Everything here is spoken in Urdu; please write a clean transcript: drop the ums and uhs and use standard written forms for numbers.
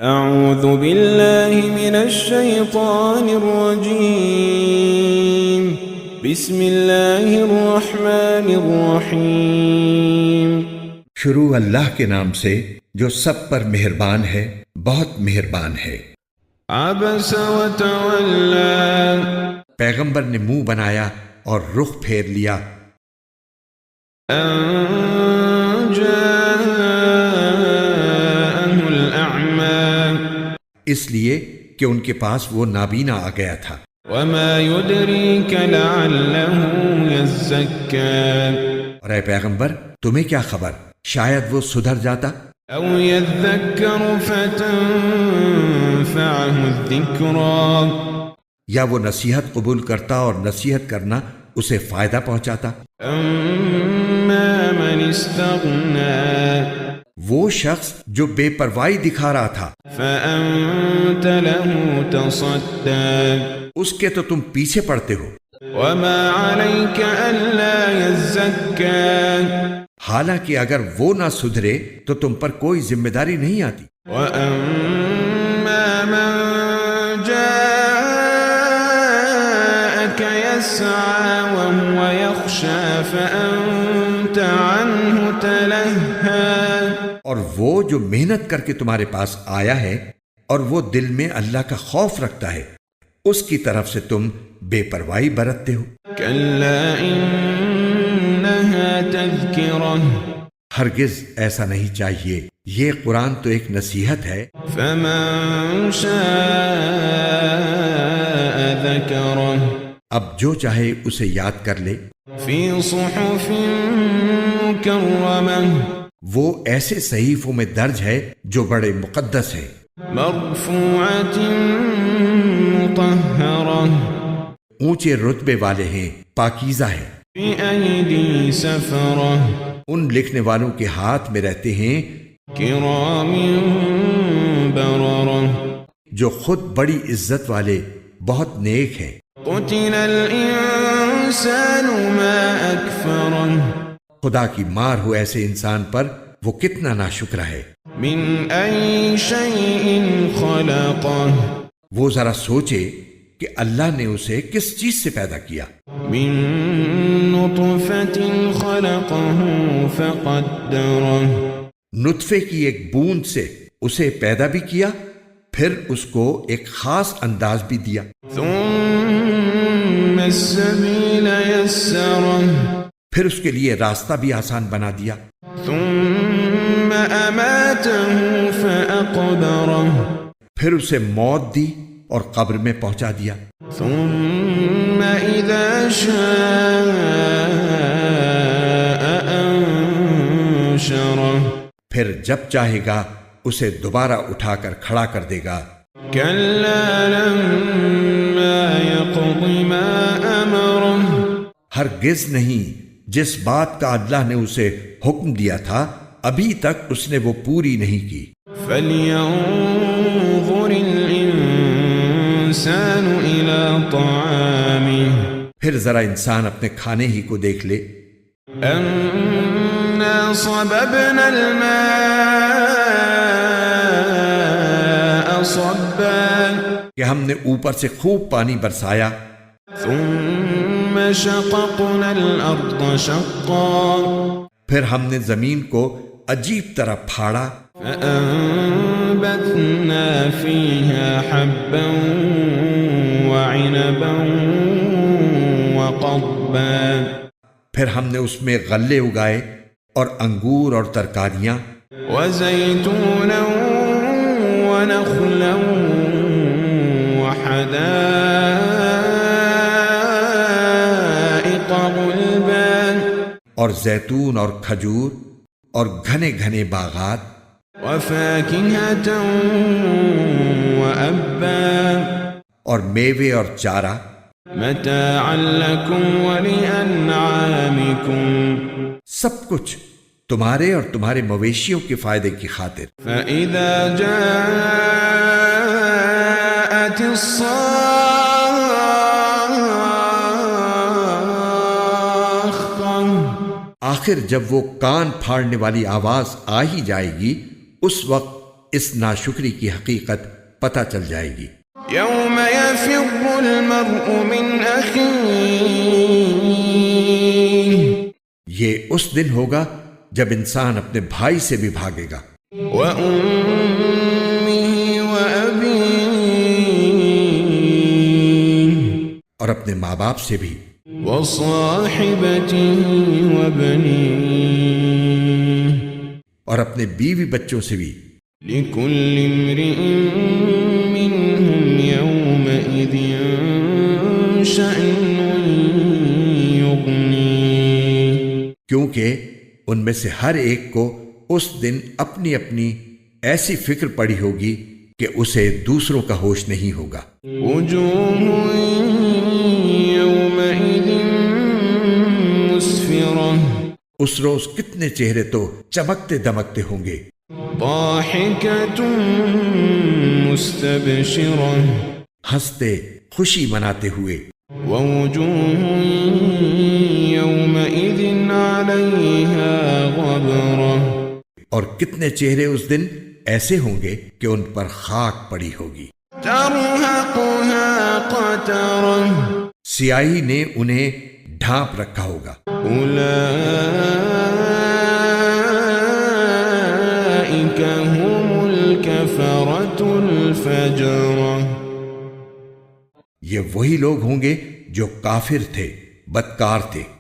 أعوذ بالله من الشيطان الرجيم بسم الله الرحمن الرحيم شروع اللہ کے نام سے جو سب پر مہربان ہے، بہت مہربان ہے۔ عبس وتولى پیغمبر نے منہ بنایا اور رخ پھیر لیا، أن جاءه الأعمى اس لیے کہ ان کے پاس وہ نابینا آ گیا تھا۔ وما يدريك لعله يزكى اور اے پیغمبر تمہیں کیا خبر، شاید وہ سدھر جاتا أو يذكر فتنفعه الذكرى یا وہ نصیحت قبول کرتا اور نصیحت کرنا اسے فائدہ پہنچاتا۔ أما من استغنى وہ شخص جو بے پرواہی دکھا رہا تھا، فأنت له تصدى اس کے تو تم پیچھے پڑتے ہو، وما عليك ألا يزكى حالانکہ اگر وہ نہ سدھرے تو تم پر کوئی ذمہ داری نہیں آتی۔ وأما من جاءك يسعى وهو يخشى فأنت عنه تلهى اور وہ جو محنت کر کے تمہارے پاس آیا ہے اور وہ دل میں اللہ کا خوف رکھتا ہے، اس کی طرف سے تم بے پرواہی برتتے ہو۔ كلا إنها تذكرة ہرگز ایسا نہیں چاہیے، یہ قرآن تو ایک نصیحت ہے۔ فمن شاء ذكره اب جو چاہے اسے یاد کر لے، في صحف مكرمة وہ ایسے صحیفوں میں درج ہے جو بڑے مقدس ہیں، مرفوعة مطهرة اونچے رتبے والے ہیں، پاکیزہ ہیں، بأيدي سفرة ان لکھنے والوں کے ہاتھ میں رہتے ہیں كرام بررة جو خود بڑی عزت والے، بہت نیک ہیں۔ قتل الإنسان ما أكفره خدا کی مار ہو ایسے انسان پر، وہ کتنا ناشکرا ہے۔ من أي شيء خلقه وہ ذرا سوچے کہ اللہ نے اسے کس چیز سے پیدا کیا۔ من نطفة خلقه فقدره نطفے کی ایک بوند سے اسے پیدا بھی کیا، پھر اس کو ایک خاص انداز بھی دیا۔ ثم السبيل يسره پھر اس کے لیے راستہ بھی آسان بنا دیا۔ ثم أماته فأقبره پھر اسے موت دی اور قبر میں پہنچا دیا۔ ثم إذا شاء أنشره پھر جب چاہے گا اسے دوبارہ اٹھا کر کھڑا کر دے گا۔ كلا لما يقض ما أمره ہرگز نہیں، جس بات کا اللہ نے اسے حکم دیا تھا ابھی تک اس نے وہ پوری نہیں کی۔ فلينظر الإنسان إلى طعامه پھر ذرا انسان اپنے کھانے ہی کو دیکھ لے، أنا صببنا الماء صبا کہ ہم نے اوپر سے خوب پانی برسایا، ثم شققنا الأرض شقا پھر ہم نے زمین کو عجیب طرح پھاڑا، فأنبتنا فيها حبا وعنبا وقضبا پھر ہم نے اس میں غلے اگائے اور انگور اور ترکاریاں، وزيتونا ونخلا وحدائق غلبا اور زیتون اور کھجور اور گھنے گھنے باغات، وفاكهة وأبا اور میوے اور چارہ، متاعا لكم ولأنعامكم سب کچھ تمہارے اور تمہارے مویشیوں کے فائدے کی خاطر۔ فإذا جاءت الصاخة آخر جب وہ کان پھاڑنے والی آواز آ ہی جائے گی، اس وقت اس ناشکری کی حقیقت پتہ چل جائے گی۔ يوم يفر المرء من أخيه یہ اس دن ہوگا جب انسان اپنے بھائی سے بھی بھاگے گا، وأمه وأبيه اور اپنے ماں باپ سے بھی، وصاحبته وبنيه اور اپنے بیوی بچوں سے بھی۔ لكل امرئ منهم يومئذ شأن يغنيه کیونکہ ان میں سے ہر ایک کو اس دن اپنی اپنی ایسی فکر پڑی ہوگی کہ اسے دوسروں کا ہوش نہیں ہوگا۔ وجوه يومئذ مسفرة اس روز کتنے چہرے تو چمکتے دمکتے ہوں گے، ضاحكة مستبشرة ہنستے خوشی مناتے ہوئے، ووجوه يومئذ عليها غبرة اور کتنے چہرے اس دن ایسے ہوں گے کہ ان پر خاک پڑی ہوگی، ترهقها قترة سیاہی نے انہیں ڈھانپ رکھا ہوگا۔ أولئك هم الكفرة الفجرة یہ وہی لوگ ہوں گے جو کافر تھے، بدکار تھے۔